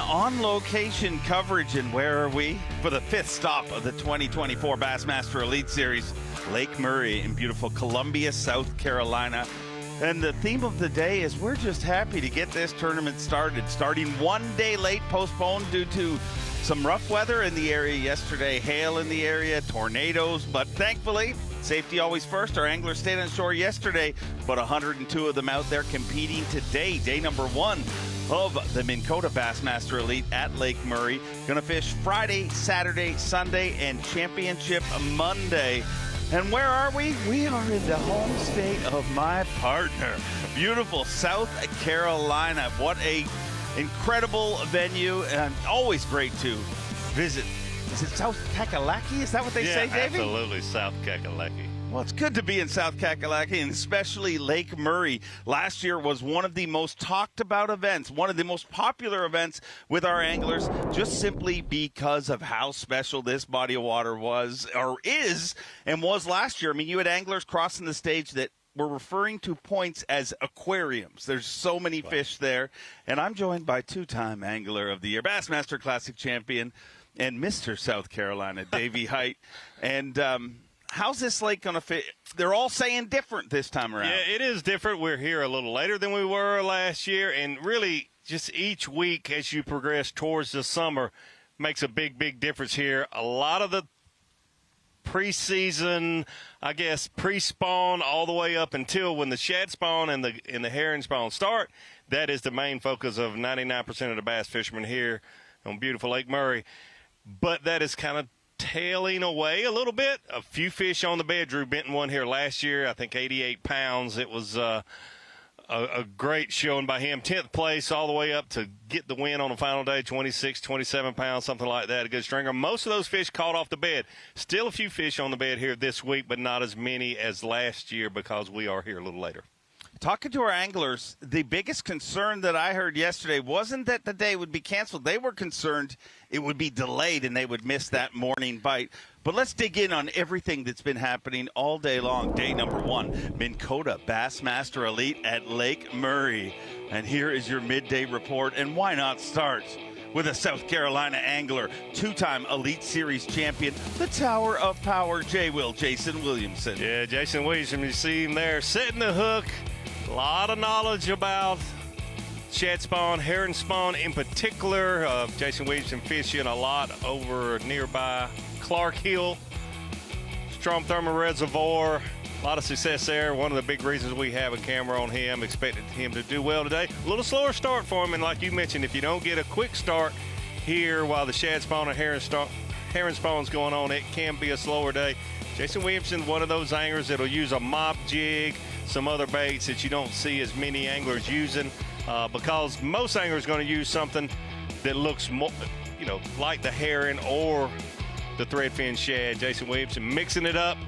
on-location coverage, and where are we? For the 5th stop of the 2024 Bassmaster Elite Series, Lake Murray in beautiful Columbia, South Carolina. And the theme of the day is we're just happy to get this tournament started. Starting 1 day late, postponed due to some rough weather in the area yesterday, hail in the area, tornadoes, but thankfully, safety always first. Our anglers stayed on shore yesterday, but 102 of them out there competing today, day number 1 of the Minn Kota Bassmaster Elite at Lake Murray. Gonna fish Friday, Saturday, Sunday, and championship Monday. And where are we? We are in the home state of my partner, beautiful South Carolina. What a incredible venue, and always great to visit. Is it South Kakalaki? Is that what they say, Davey? Absolutely, South Kakalaki. Well, it's good to be in South Kakalaki, and especially Lake Murray. Last year was one of the most talked about events, one of the most popular events with our anglers, just simply because of how special this body of water was, or is, and was last year. I mean, you had anglers crossing the stage that were referring to points as aquariums. There's so many fish there, and I'm joined by two-time Angler of the Year, Bassmaster Classic champion, and Mr. South Carolina, Davey Height. And how's this lake going to fit? They're all saying different this time around. Yeah, it is different. We're here a little later than we were last year, and really just each week as you progress towards the summer makes a big, big difference here. A lot of the preseason, I guess, pre-spawn all the way up until when the shad spawn and the herring spawn start, that is the main focus of 99% of the bass fishermen here on beautiful Lake Murray. But that is kind of tailing away a little bit. A few fish on the bed. Drew Benton won here last year, I think 88 pounds. It was a great showing by him. 10th place all the way up to get the win on the final day, 26, 27 pounds, something like that, a good stringer. Most of those fish caught off the bed. Still a few fish on the bed here this week, but not as many as last year because we are here a little later. Talking to our anglers, the biggest concern that I heard yesterday wasn't that the day would be canceled. They were concerned it would be delayed and they would miss that morning bite. But let's dig in on everything that's been happening all day long. Day number 1, Minn Kota Bassmaster Elite at Lake Murray. And here is your midday report. And why not start with a South Carolina angler, 2-time Elite Series champion, the Tower of Power, Jason Williamson. Yeah, Jason Williamson, you see him there setting the hook. A lot of knowledge about shad spawn, herring spawn in particular. Jason Williamson fishing a lot over nearby Clark Hill, Strom Thermal Reservoir. A lot of success there. One of the big reasons we have a camera on him. Expected him to do well today. A little slower start for him, and like you mentioned, if you don't get a quick start here while the shad spawn and herring spawn's going on, it can be a slower day. Jason Williamson, one of those anglers that'll use a mop jig, some other baits that you don't see as many anglers using, because most anglers are going to use something that looks more, like the herring or the threadfin shad. Jason Williamson mixing it up,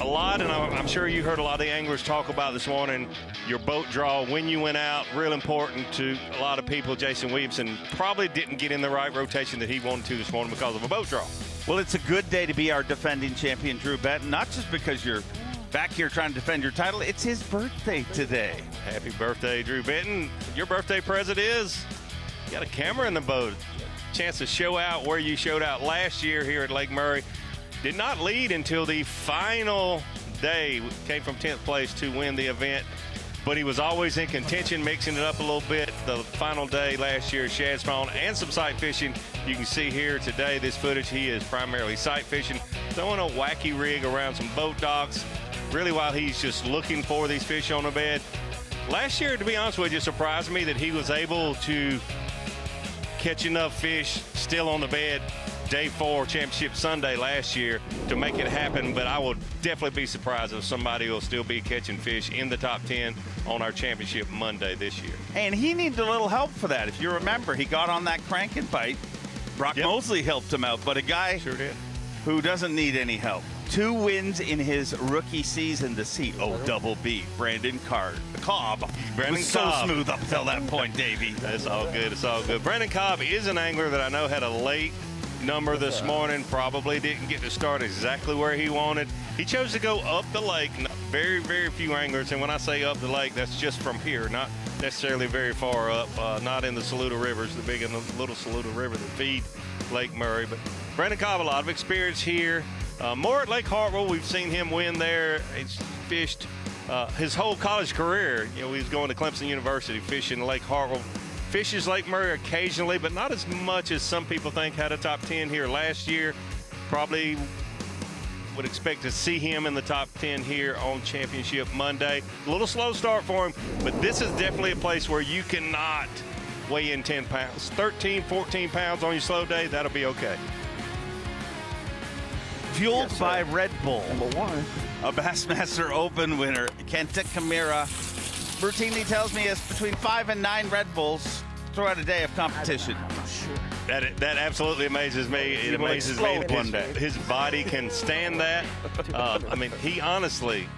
a lot, and I'm sure you heard a lot of the anglers talk about this morning, your boat draw, when you went out, real important to a lot of people. Jason Williamson probably didn't get in the right rotation that he wanted to this morning because of a boat draw. Well, it's a good day to be our defending champion, Drew Benton, not just because you're back here trying to defend your title. It's his birthday today. Happy birthday, Drew Benton. Your birthday present is you got a camera in the boat. Chance to show out where you showed out last year here at Lake Murray. Did not lead until the final day. Came from 10th place to win the event, but he was always in contention, mixing it up a little bit. The final day last year, shad spawn and some sight fishing. You can see here today, this footage, he is primarily sight fishing, throwing a wacky rig around some boat docks, really while he's just looking for these fish on the bed. Last year, to be honest with you, it surprised me that he was able to catch enough fish still on the bed day 4 championship Sunday last year to make it happen, but I will definitely be surprised if somebody will still be catching fish in the top 10 on our championship Monday this year. And he needed a little help for that. If you remember, he got on that crank and bite. Brock Mosley helped him out, but a guy who doesn't need any help. 2 wins in his rookie season, the COBB. Brandon Cobb. Brandon was Cobb. so smooth up until that point, Davey. That's all good. It's all good. Brandon Cobb is an angler that I know had a late number this morning. Probably didn't get to start exactly where he wanted. He chose to go up the lake, very, very few anglers, and when I say up the lake, that's just from here, not necessarily very far up, not in the Saluda rivers, the big and the little Saluda River that feed Lake Murray. But Brandon Cobb, a lot of experience here. More at Lake Hartwell, we've seen him win there. He's fished his whole college career. You know, he was going to Clemson University, fishing Lake Hartwell. Fishes Lake Murray occasionally, but not as much as some people think. Had a top 10 here last year. Probably would expect to see him in the top 10 here on Championship Monday. A little slow start for him, but this is definitely a place where you cannot weigh in 10 pounds. 13, 14 pounds on your slow day, that'll be okay. Fueled by Red Bull. Number one. A Bassmaster Open winner, Kenta Kimura, routinely tells me it's between 5 and 9 Red Bulls throughout a day of competition. I'm not sure. That absolutely amazes me. It amazes me that his body can stand that. I mean, he honestly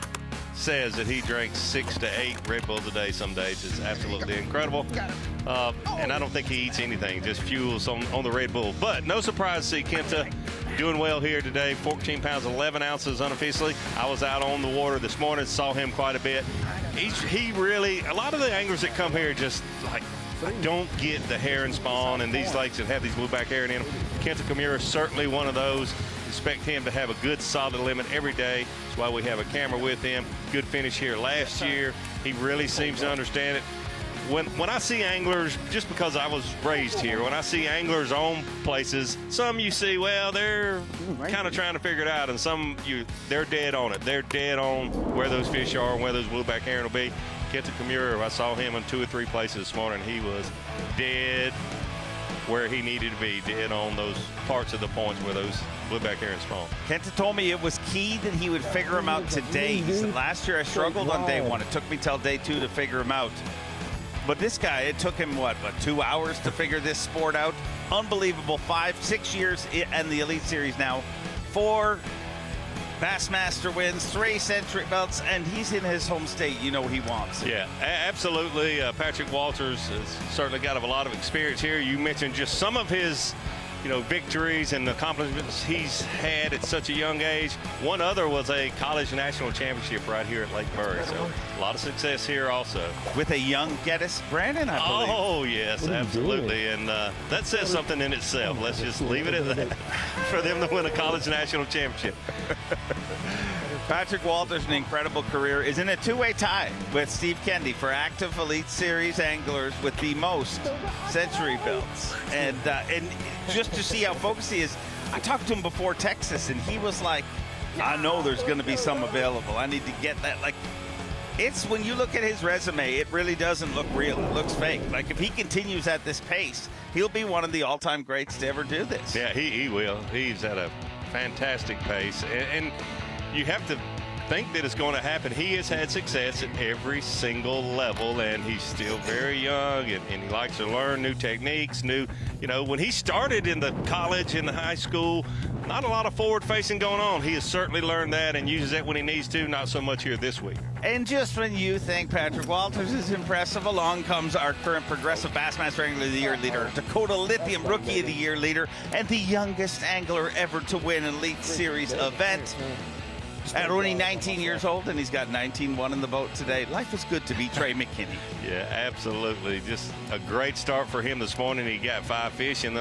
says that he drinks 6 to 8 Red Bulls a day some days. It's absolutely incredible. And I don't think he eats anything, just fuels on the Red Bull. But no surprise to see Kenta doing well here today. 14 pounds, 11 ounces unofficially. I was out on the water this morning, saw him quite a bit. He really, a lot of the anglers that come here just like, I don't get the herring spawn and these lakes that have these blueback herring in them. Kenta Kimura is certainly one of those. Expect him to have a good solid limit every day. That's why we have a camera with him. Good finish here last year. He really seems to understand it. When I see anglers, just because I was raised here, when I see anglers on places, some you see, well, they're kind of trying to figure it out, and some they're dead on it. They're dead on where those fish are and where those blueback herring will be. Kenta Kimura, I saw him in 2 or 3 places this morning. He was dead where he needed to be, dead on those parts of the points where those blueback herring spawn. Kenta told me it was key that he would figure him out today. He said, last year I struggled on day 1. It took me till day 2 to figure him out. But this guy, it took him, what 2 hours to figure this sport out? Unbelievable. 5, 6 years in the Elite Series now. 4 Bassmaster wins, 3 Century belts, and he's in his home state. You know what he wants. Yeah, absolutely. Patrick Walters has certainly got a lot of experience here. You mentioned just some of his victories and accomplishments he's had at such a young age. One other was a college national championship right here at Lake Murray. So a lot of success here also. With a young Geddes Brandon, I believe. Oh, yes, absolutely. And that says something in itself. Let's just leave it at that for them to win a college national championship. Patrick Walters, an incredible career, is in a 2-way tie with Steve Kendi for active Elite Series anglers with the most Century belts. And just to see how focused he is, I talked to him before Texas, and he was like, I know there's going to be some available. I need to get that. Like, it's when you look at his resume, it really doesn't look real. It looks fake. Like, if he continues at this pace, he'll be one of the all-time greats to ever do this. Yeah, he will. He's at a fantastic pace. And you have to think that it's going to happen. He has had success at every single level, and he's still very young, and he likes to learn new techniques, when he started in the college, in the high school, not a lot of forward-facing going on. He has certainly learned that and uses that when he needs to, not so much here this week. And just when you think Patrick Walters is impressive, along comes our current Progressive Bassmaster Angler of the Year leader, Dakota Lithium Rookie of the Year leader, and the youngest angler ever to win an Elite Series event. At only 19 years old, and he's got 19-1 in the boat today. Life is good to be Trey McKinney. Yeah, absolutely. Just a great start for him this morning. He got 5 fish in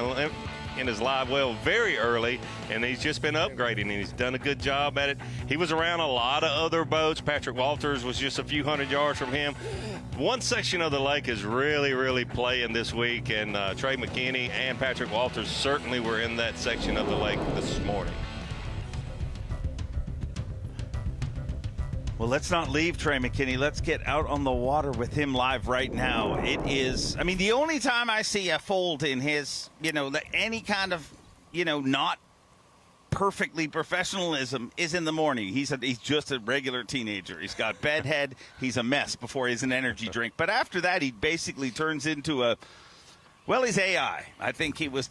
his live well very early, and he's just been upgrading, and he's done a good job at it. He was around a lot of other boats. Patrick Walters was just a few hundred yards from him. One section of the lake is really, really playing this week, and Trey McKinney and Patrick Walters certainly were in that section of the lake this morning. Well, let's not leave Trey McKinney. Let's get out on the water with him live right now. It is, the only time I see a fold in his, any kind of, not perfectly professionalism is in the morning. He's just a regular teenager. He's got bedhead. He's a mess before he's an energy drink. But after that, he basically turns into he's AI. I think he was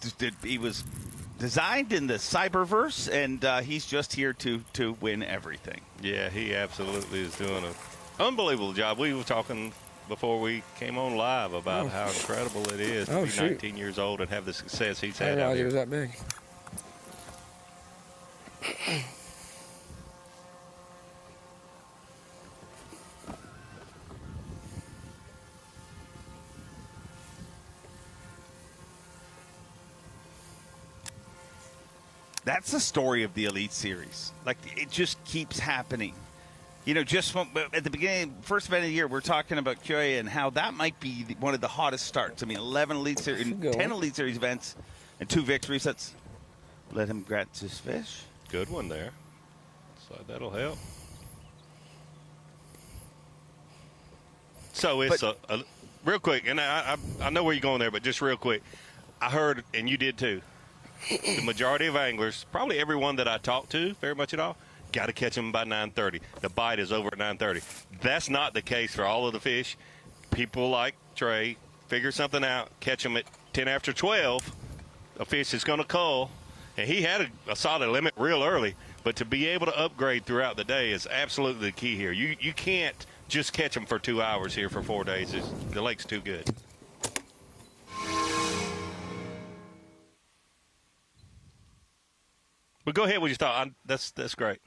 designed in the cyberverse, and he's just here to win everything. Yeah, he absolutely is doing an unbelievable job. We were talking before we came on live about how incredible it is to be 19 years old and have the success he's had. I didn't realize he was that big. That's the story of the Elite Series. Like, it just keeps happening. You know, just at the beginning, first event of the year, we're talking about Kyoya and how that might be one of the hottest starts. I mean, 11 Elite Series, 10 Elite Series events, and 2 victories. Let's let him grab his fish. Good one there. So that'll help. So it's a real quick, and I know where you're going there, but just real quick, I heard, and you did too, the majority of anglers, probably everyone that I talked to, very much at all, got to catch them by 9:30. The bite is over at 9:30. That's not the case for all of the fish. People like Trey figure something out, catch them at 10 after 12. A fish is going to cull, and he had a solid limit real early. But to be able to upgrade throughout the day is absolutely the key here. You can't just catch them for 2 hours here for 4 days. The lake's too good. But go ahead with your thought. That's great.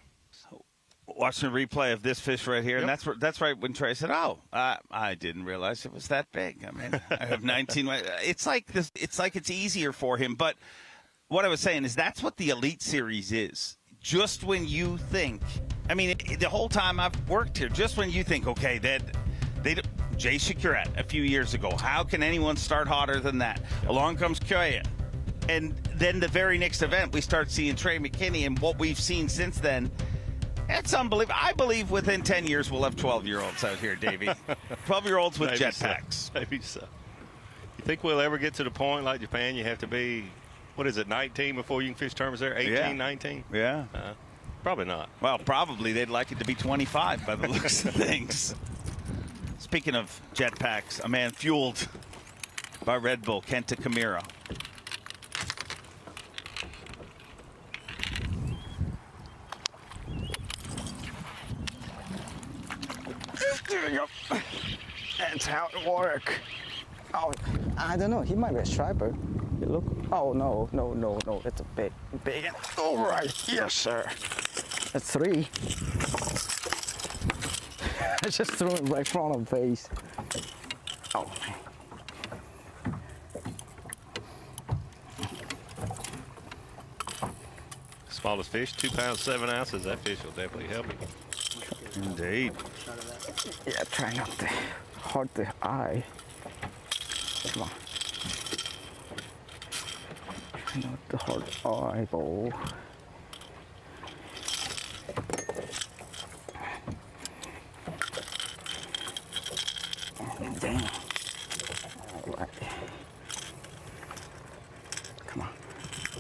Watching a replay of this fish right here, Yep. and that's right when Trey said, "Oh, I didn't realize it was that big." I mean, I have 19. It's like this. It's like it's easier for him. But what I was saying is that's what the Elite Series is. Just when you think, I mean, the whole time I've worked here, just when you think, okay, Jay Cicada a few years ago, how can anyone start hotter than that? Along comes Kyoya. And then the very next event, we start seeing Trey McKinney, and what we've seen since then, it's unbelievable. I believe within 10 years we'll have 12-year-olds out here, Davey. 12-year-olds with jetpacks. So. Maybe so. You think we'll ever get to the point like Japan, you have to be, what is it, 19 before you can fish tournaments there? 18, 19? Yeah. Probably not. Well, probably they'd like it to be 25 by the looks of things. Speaking of jetpacks, a man fueled by Red Bull, Kenta Kimura. That's how it works. Oh, I don't know. He might be a striper. You look. Oh no, no, no, no. That's a big. All right, yes, sir. That's 3. I just threw it right in front of the face. Oh. Smallest fish, 2 pounds, 7 ounces. That fish will definitely help you. Indeed. Yeah, try not to hurt the eye. Come on. Try not to hurt the eyeball. Dang. All right. Come on.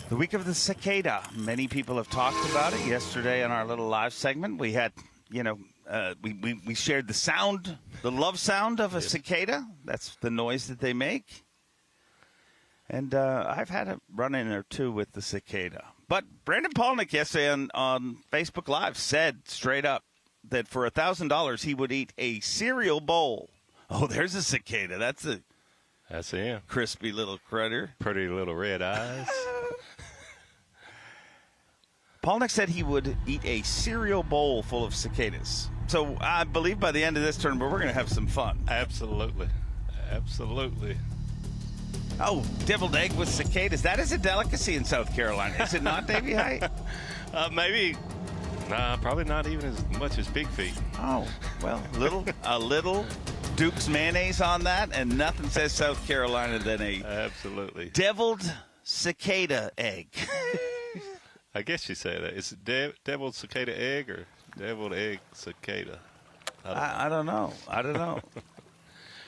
The week of the cicada. Many people have talked about it. Yesterday in our little live segment, we had, we shared the sound, the love sound of a cicada. That's the noise that they make. And I've had a run-in or two with the cicada. But Brandon Polnick yesterday on Facebook Live said straight up that for $1,000 he would eat a cereal bowl. Oh, there's a cicada. That's him. Crispy little critter. Pretty little red eyes. Polnick said he would eat a cereal bowl full of cicadas. So I believe by the end of this tournament, we're going to have some fun. Absolutely. Absolutely. Oh, deviled egg with cicadas. That is a delicacy in South Carolina. Is it not, Davey Height? Maybe. Nah, probably not even as much as Big Feet. Oh, well, a little Duke's mayonnaise on that, and nothing says South Carolina than a absolutely deviled cicada egg. I guess you say that. Is it deviled cicada egg or deviled egg cicada? I don't know.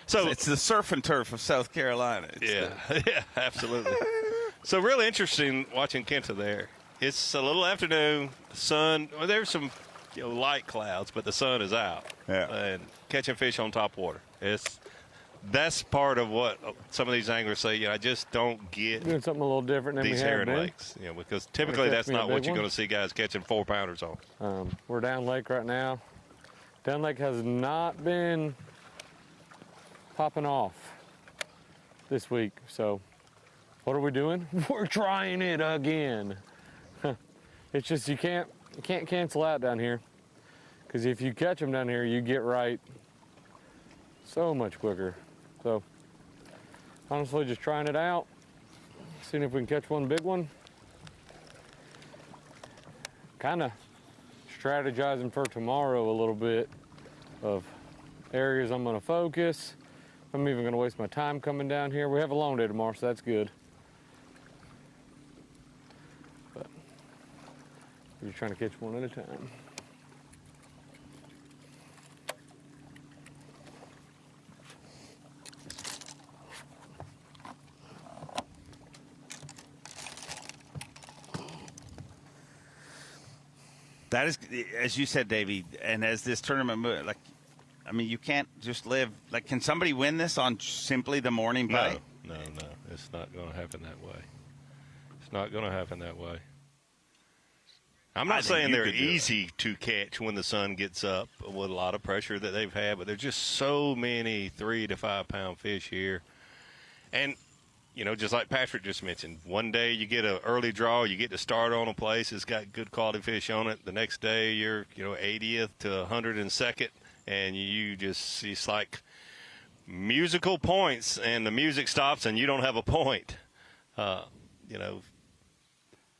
So it's the surf and turf of South Carolina. Yeah, absolutely. So really interesting watching Kenta there. It's a little afternoon. The sun. Well, there's some light clouds, but the sun is out. Yeah. And catching fish on top water. That's part of what some of these anglers say. I just don't get doing something a little different than these we have herring been. lakes. Because typically that's not what you're going to see guys catching 4-pounders on. We're down lake right now. Down lake has not been popping off this week. So what are we doing? We're trying it again. It's just you can't cancel out down here, because if you catch them down here, you get right so much quicker. So honestly, just trying it out, seeing if we can catch one big one. kind of strategizing for tomorrow a little bit of areas I'm gonna focus. I'm even gonna waste my time coming down here. We have a long day tomorrow, so that's good. But we're just trying to catch one at a time. That is, as you said, Davey, and as this tournament, like, I mean, you can't just live. Like, can somebody win this on simply the morning play? No. It's not going to happen that way. It's not going to happen that way. I'm not saying they're easy to catch when the sun gets up with a lot of pressure that they've had, but there's just so many 3 to 5 pound fish here. And, you know, just like Patrick just mentioned, one day you get an early draw, you get to start on a place, it's got good quality fish on it. The next day you're, 80th to 102nd, and you just, it's like musical points, and the music stops and you don't have a point.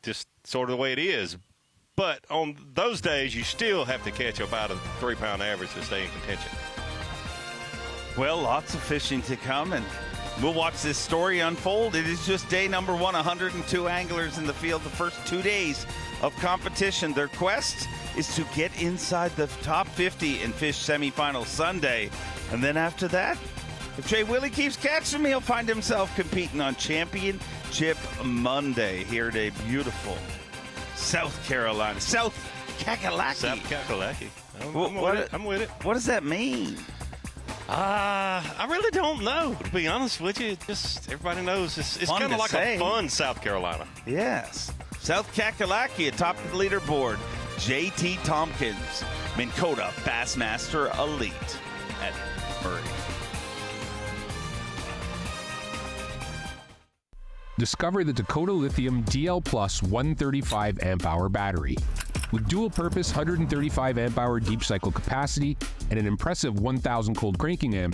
Just sort of the way it is. But on those days, you still have to catch about a 3 pound average to stay in contention. Well, lots of fishing to come, and we'll watch this story unfold. It is just day number 1, 102 anglers in the field, the first 2 days of competition. Their quest is to get inside the top 50 and fish semifinal Sunday. And then after that, if Jay Willie keeps catching me, he'll find himself competing on Championship Monday here at a beautiful South Carolina. South Kakalaki. South Kakalaki. I'm with it. What does that mean? I really don't know, to be honest with you. Just everybody knows it's kind of like a fun South Carolina. Yes. South Kakalaki atop the leaderboard. J.T. Tompkins, Minn Kota Bassmaster Elite at Murray. Discover the Dakota Lithium DL Plus 135 amp hour battery. With dual purpose 135 amp hour deep cycle capacity and an impressive 1000 cold cranking amps,